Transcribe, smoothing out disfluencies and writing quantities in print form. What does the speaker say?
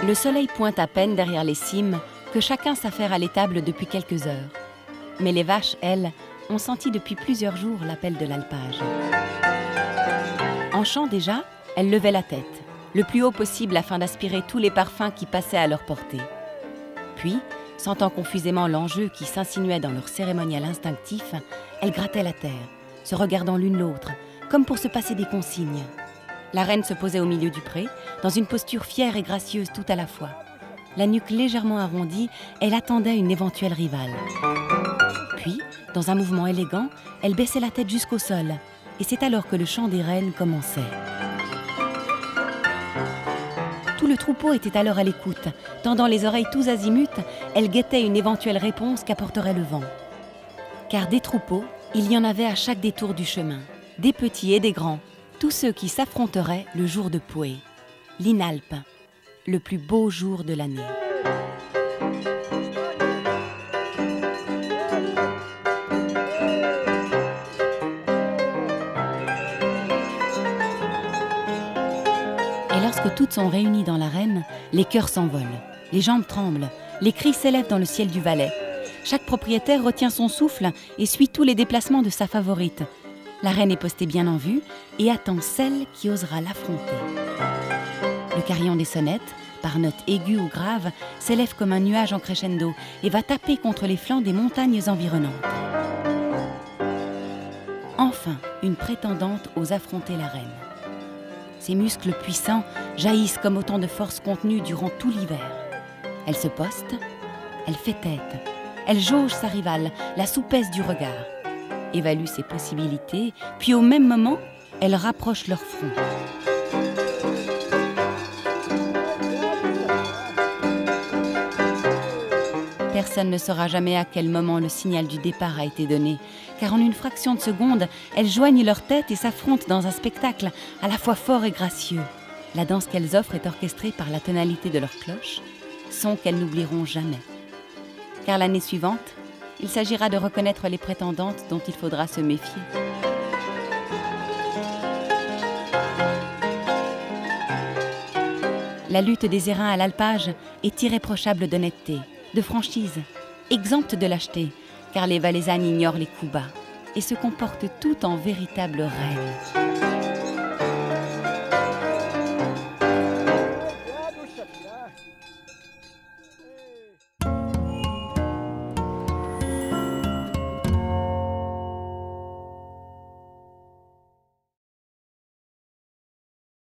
Le soleil pointe à peine derrière les cimes que chacun s'affaire à l'étable depuis quelques heures. Mais les vaches, elles, ont senti depuis plusieurs jours l'appel de l'alpage. En chant déjà, elles levaient la tête, le plus haut possible afin d'aspirer tous les parfums qui passaient à leur portée. Puis, sentant confusément l'enjeu qui s'insinuait dans leur cérémonial instinctif, elles grattaient la terre, se regardant l'une l'autre, comme pour se passer des consignes. La reine se posait au milieu du pré, dans une posture fière et gracieuse tout à la fois. La nuque légèrement arrondie, elle attendait une éventuelle rivale. Puis, dans un mouvement élégant, elle baissait la tête jusqu'au sol, et c'est alors que le chant des reines commençait. Tout le troupeau était alors à l'écoute. Tendant les oreilles tous azimuts, elle guettait une éventuelle réponse qu'apporterait le vent. Car des troupeaux, il y en avait à chaque détour du chemin, des petits et des grands, tous ceux qui s'affronteraient le jour de Pwé, l'Inalp, le plus beau jour de l'année. Et lorsque toutes sont réunies dans l'arène, les cœurs s'envolent, les jambes tremblent, les cris s'élèvent dans le ciel du Valais. Chaque propriétaire retient son souffle et suit tous les déplacements de sa favorite. La reine est postée bien en vue et attend celle qui osera l'affronter. Le carillon des sonnettes, par notes aiguës ou graves, s'élève comme un nuage en crescendo et va taper contre les flancs des montagnes environnantes. Enfin, une prétendante ose affronter la reine. Ses muscles puissants jaillissent comme autant de force contenue durant tout l'hiver. Elle se poste, elle fait tête, elle jauge sa rivale, la souplesse du regard, évalue ses possibilités, puis au même moment, elle rapproche leur front. Personne ne saura jamais à quel moment le signal du départ a été donné, car en une fraction de seconde, elles joignent leurs têtes et s'affrontent dans un spectacle à la fois fort et gracieux. La danse qu'elles offrent est orchestrée par la tonalité de leurs cloches, son qu'elles n'oublieront jamais. Car l'année suivante, il s'agira de reconnaître les prétendantes dont il faudra se méfier. La lutte des airains à l'alpage est irréprochable d'honnêteté, de franchise, exempte de lâcheté, car les Valaisannes ignorent les coups bas et se comportent toutes en véritables reines.